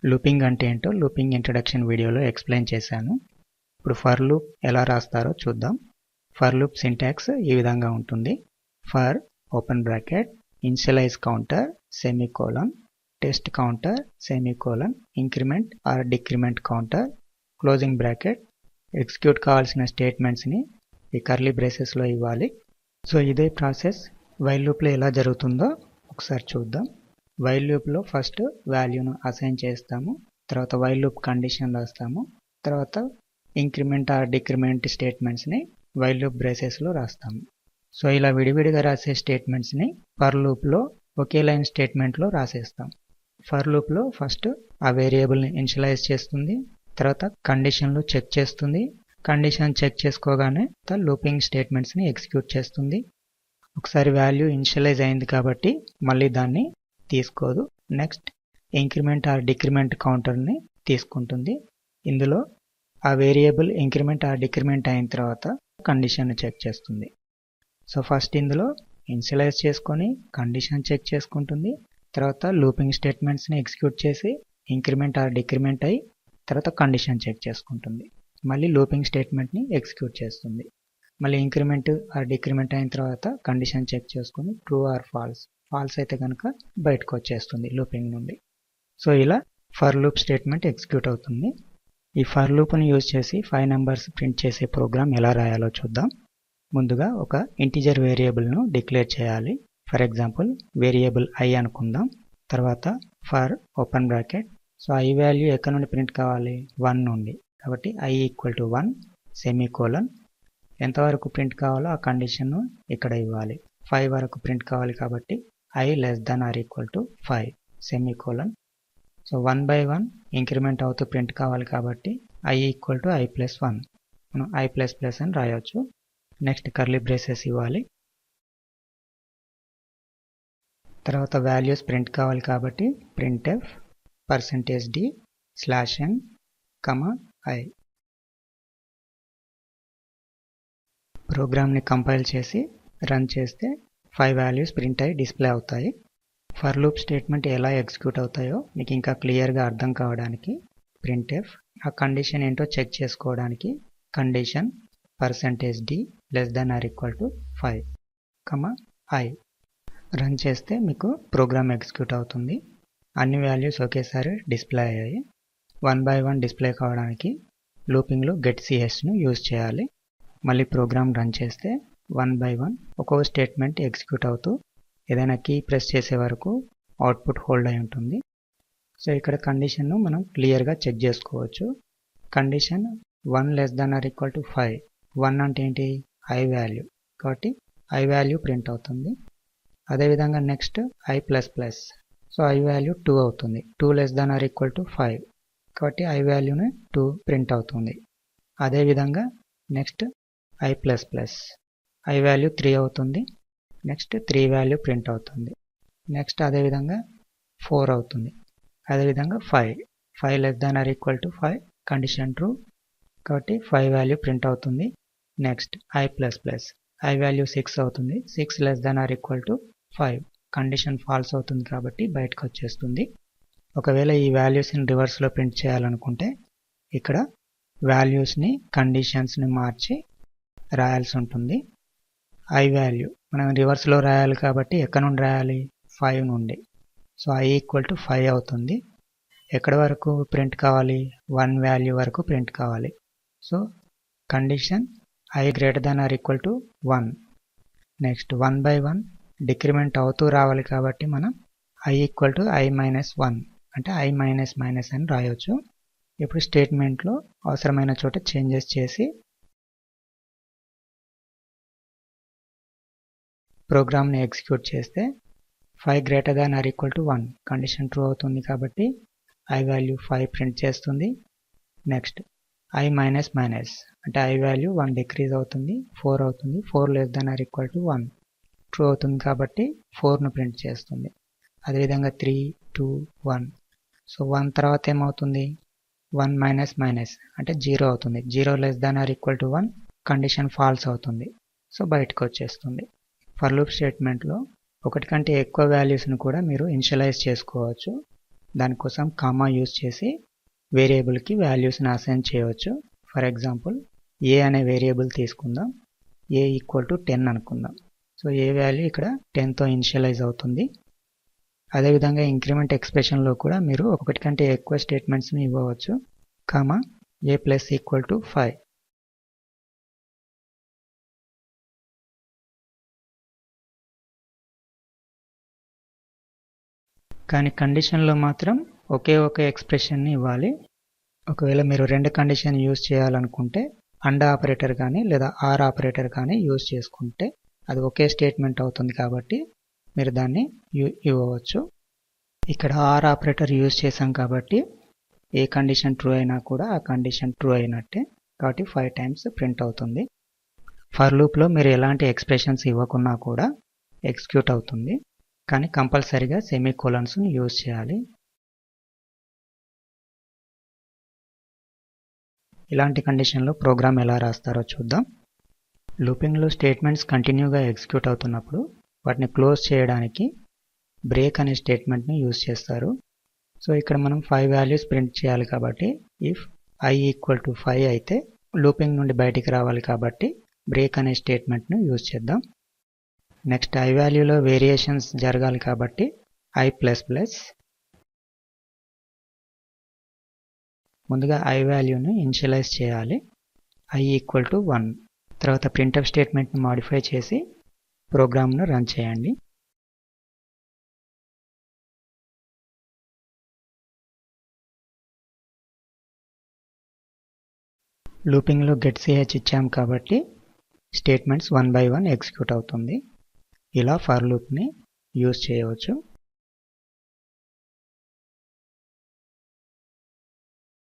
Looping అంటే ఏంటో looping introduction వీడియోలో ఎక్స్ప్లెయిన్ చేశాను. ఇప్పుడు ఫర్ లూప్ ఎలా రాస్తారో చూద్దాం. ఫర్ లూప్ సింటాక్స్ ఈ విధంగా ఉంటుంది. For open bracket initialise counter semicolon test counter semicolon increment or decrement counter closing bracket. Execute కావాల్సిన స్టేట్మెంట్స్ని ఈ కర్లీ బ్రేసెస్లో ఇవ్వాలి. సో ఇదే ప్రాసెస్ వైల్ లూప్లో ఎలా జరుగుతుందో ఒకసారి చూద్దాం. వైల్ లూప్లో ఫస్ట్ వాల్యూను అసైన్ చేస్తాము, తర్వాత వైల్ లూప్ కండిషన్ రాస్తాము, తర్వాత ఇంక్రిమెంట్ ఆర్ డిక్రిమెంట్ స్టేట్మెంట్స్ని వైల్ లూప్ బ్రేసెస్లో రాస్తాము. సో ఇలా విడివిడిగా రాసే స్టేట్మెంట్స్ని ఫర్ లూప్లో ఒకే లైన్ స్టేట్మెంట్లో రాసేస్తాం. ఫర్ లూప్లో ఫస్ట్ ఆ వేరియబుల్ని ఇనిషియలైజ్ చేస్తుంది, తర్వాత కండిషన్లు చెక్ చేస్తుంది, కండిషన్ చెక్ చేసుకోగానే లూపింగ్ స్టేట్మెంట్స్ని ఎగ్జిక్యూట్ చేస్తుంది. ఒకసారి వాల్యూ ఇనిషియలైజ్ అయింది కాబట్టి మళ్ళీ దాన్ని తీసుకోదు. నెక్స్ట్ ఇంక్రిమెంట్ ఆర్ డిక్రిమెంట్ కౌంటర్ని తీసుకుంటుంది. ఇందులో ఆ వేరియబుల్ ఇంక్రిమెంట్ ఆర్ డిక్రిమెంట్ అయిన తర్వాత కండిషన్ని చెక్ చేస్తుంది. సో ఫస్ట్ ఇందులో ఇనిషియలైజ్ చేసుకొని కండిషన్ చెక్ చేసుకుంటుంది, తర్వాత లూపింగ్ స్టేట్మెంట్స్ని ఎగ్జిక్యూట్ చేసి ఇంక్రిమెంట్ ఆర్ డిక్రిమెంట్ అయ్యి తర్వాత కండిషన్ చెక్ చేసుకుంటుంది. మళ్ళీ లూపింగ్ స్టేట్మెంట్ని ఎగ్జిక్యూట్ చేస్తుంది. మళ్ళీ ఇంక్రిమెంట్ ఆర్ డిక్రిమెంట్ అయిన తర్వాత కండిషన్ చెక్ చేసుకుని ట్రూ ఆర్ ఫాల్స్, ఫాల్స్ అయితే కనుక బయటకు వచ్చేస్తుంది లూపింగ్ నుండి. సో ఇలా ఫర్ లూప్ స్టేట్మెంట్ ఎగ్జిక్యూట్ అవుతుంది. ఈ ఫర్ లూప్ని యూజ్ చేసి 5 నెంబర్స్ ప్రింట్ చేసే ప్రోగ్రామ్ ఎలా రాయాలో చూద్దాం. ముందుగా ఒక ఇంటిజర్ వేరియబుల్ను డిక్లేర్ చేయాలి. ఫర్ ఎగ్జాంపుల్ వేరియబుల్ ఐ అనుకుందాం. తర్వాత for open bracket, so I value ఎక్కడ నుండి ప్రింట్ కావాలి, 1 నుండి, కాబట్టి ఐ ఈక్వల్ టు 1 సెమీకోలన్. ఎంతవరకు ప్రింట్ కావాలో ఆ కండిషన్ను ఇక్కడ ఇవ్వాలి. 5 వరకు ప్రింట్ కావాలి కాబట్టి I less than or equal to 5 semicolon. So 1 by 1 increment అవుతూ ప్రింట్ కావాలి కాబట్టి I equal to I plus 1, మనం ఐ ప్లస్ ప్లస్ అని రాయవచ్చు. నెక్స్ట్ కర్లీ బ్రేసెస్ ఇవ్వాలి. తర్వాత వాల్యూస్ ప్రింట్ కావాలి కాబట్టి printf %d /n, i. ప్రోగ్రామ్ని కంపైల్ చేసి రన్ చేస్తే 5 వాల్యూస్ ప్రింట్ అయ్యి డిస్ప్లే అవుతాయి. ఫర్ లూప్ స్టేట్మెంట్ ఎలా ఎగ్జిక్యూట్ అవుతాయో మీకు ఇంకా క్లియర్గా అర్థం కావడానికి printf ఆ కండిషన్ ఏంటో చెక్ చేసుకోవడానికి condition %d less than or equal to 5, i. Run చేస్తే మీకు ప్రోగ్రామ్ ఎగ్జిక్యూట్ అవుతుంది. అన్ని వాల్యూస్ ఒకేసారి డిస్ప్లే అయ్యాయి. 1 by 1 డిస్ప్లే కావడానికి లూపింగ్లో getChను యూజ్ చేయాలి. మళ్ళీ ప్రోగ్రామ్ రన్ చేస్తే 1 by 1 ఒక్కో స్టేట్మెంట్ ఎగ్జిక్యూట్ అవుతూ ఏదైనా కీ ప్రెస్ చేసే వరకు అవుట్పుట్ హోల్డ్ అయి ఉంటుంది. సో ఇక్కడ కండిషన్ను మనం క్లియర్గా చెక్ చేసుకోవచ్చు. Condition 1 less than or equal to 5. 1 అంటే ఏంటి, ఐ వాల్యూ, కాబట్టి ఐ వాల్యూ ప్రింట్ అవుతుంది. అదేవిధంగా next I plus plus, so I value 2 అవుతుంది. 2 less than or equal to 5, కాబట్టి ఐ వాల్యూని 2 ప్రింట్ అవుతుంది. అదేవిధంగా next I plus plus, I value 3 అవుతుంది. నెక్స్ట్ 3 వాల్యూ ప్రింట్ అవుతుంది. నెక్స్ట్ అదేవిధంగా 4 అవుతుంది. అదేవిధంగా 5 less than or equal to 5, condition true, కాబట్టి 5 వాల్యూ ప్రింట్ అవుతుంది. Next I plus plus, I value 6 అవుతుంది. 6 less than or equal to 5, condition false అవుతుంది కాబట్టి బయటకు వచ్చేస్తుంది. ఒకవేళ ఈ వాల్యూస్ని రివర్స్లో ప్రింట్ చేయాలనుకుంటే ఇక్కడ వాల్యూస్ని కండిషన్స్ని మార్చి రాయాల్సి ఉంటుంది. ఐ వాల్యూ మనం రివర్స్లో రాయాలి కాబట్టి ఎక్కడ నుండి రాయాలి, 5 నుండి. సో ఐ ఈక్వల్ టు 5 అవుతుంది. ఎక్కడి వరకు ప్రింట్ కావాలి, 1 వాల్యూ వరకు ప్రింట్ కావాలి. So condition I greater than or equal to 1. Next 1 by 1 decrement అవుతూ రావాలి కాబట్టి మనం I equal to I minus 1, అంటే ఐ మైనస్ మైనస్ అని రాయవచ్చు. ఇప్పుడు స్టేట్మెంట్లో అవసరమైన చోట చేంజెస్ చేసి ప్రోగ్రామ్ని ఎగ్జిక్యూట్ చేస్తే 5 greater than or equal to 1, condition true అవుతుంది కాబట్టి ఐ వాల్యూ 5 ప్రింట్ చేస్తుంది. నెక్స్ట్ ఐ మైనస్ మైనస్, అంటే ఐ వాల్యూ 1 డిక్రీజ్ అవుతుంది, 4 అవుతుంది. 4 less than or equal to 1, true అవుతుంది కాబట్టి 4ను ప్రింట్ చేస్తుంది. అదేవిధంగా 3, 2, 1, సో 1 తర్వాత ఏమవుతుంది, 1 మైనస్ మైనస్ అంటే 0 అవుతుంది. 0 less than or equal to 1, condition false అవుతుంది, సో బయటకు వచ్చేస్తుంది. ఫర్ లూప్ స్టేట్మెంట్లో ఒకటి కంటే ఎక్కువ వాల్యూస్ను కూడా మీరు ఇనిషియలైజ్ చేసుకోవచ్చు. దానికోసం కామా యూజ్ చేసి వేరియబుల్కి వాల్యూస్ని అసైన్ చేయవచ్చు. ఫర్ ఎగ్జాంపుల్ ఏ అనే వేరియబుల్ తీసుకుందాం. ఏ ఈక్వల్ టు 10 అనుకుందాం. సో ఏ వాల్యూ ఇక్కడ 10తో ఇనిషియలైజ్ అవుతుంది. అదేవిధంగా ఇంక్రిమెంట్ ఎక్స్ప్రెషన్లో కూడా మీరు ఒకటి కంటే ఎక్కువ స్టేట్మెంట్స్ని ఇవ్వవచ్చు. Comma A plus equal to 5. కానీ కండిషన్లో మాత్రం ఒకే ఒక ఎక్స్ప్రెషన్ని ఇవ్వాలి. ఒకవేళ మీరు రెండు కండిషన్ యూజ్ చేయాలనుకుంటే అండ్ ఆపరేటర్ కానీ లేదా ఆర్ ఆపరేటర్ కానీ యూజ్ చేసుకుంటే అది ఒకే స్టేట్మెంట్ అవుతుంది కాబట్టి మీరు దాన్ని ఇవ్వవచ్చు. ఇక్కడ ఆర్ ఆపరేటర్ యూజ్ చేసాం కాబట్టి ఏ కండిషన్ ట్రూ అయినా కూడా ఆ కండిషన్ ట్రూ అయినట్టే, కాబట్టి 5 టైమ్స్ ప్రింట్ అవుతుంది. ఫర్ లూప్లో మీరు ఎలాంటి ఎక్స్ప్రెషన్స్ ఇవ్వకున్నా కూడా ఎగ్జిక్యూట్ అవుతుంది, కానీ కంపల్సరీగా సెమీకోలన్స్ను యూజ్ చేయాలి. ఇలాంటి కండిషన్లో ప్రోగ్రామ్ ఎలా రాస్తారో చూద్దాం. లూపింగ్లో స్టేట్మెంట్స్ కంటిన్యూగా ఎగ్జిక్యూట్ అవుతున్నప్పుడు వాటిని క్లోజ్ చేయడానికి బ్రేక్ అనే స్టేట్మెంట్ని యూజ్ చేస్తారు. సో ఇక్కడ మనం 5 వాల్యూస్ ప్రింట్ చేయాలి కాబట్టి ఇఫ్ I ఈక్వల్ టు 5 అయితే లూపింగ్ నుండి బయటికి రావాలి కాబట్టి బ్రేక్ అనే స్టేట్మెంట్ను యూజ్ చేద్దాం. నెక్స్ట్ I వాల్యూలో వేరియేషన్స్ జరగాలి కాబట్టి I++. ముందుగా I వాల్యూను ఇనిషియలైజ్ చేయాలి. I equal to 1. తర్వాత ప్రింట్ఎఫ్ స్టేట్మెంట్ని మాడిఫై చేసి ప్రోగ్రామ్ను రన్ చేయండి. లూపింగ్లో getch ఇచ్చాం కాబట్టి స్టేట్మెంట్స్ 1 by 1 ఎగ్జిక్యూట్ అవుతుంది. ఇలా ఫర్ లూప్ని యూజ్ చేయవచ్చు.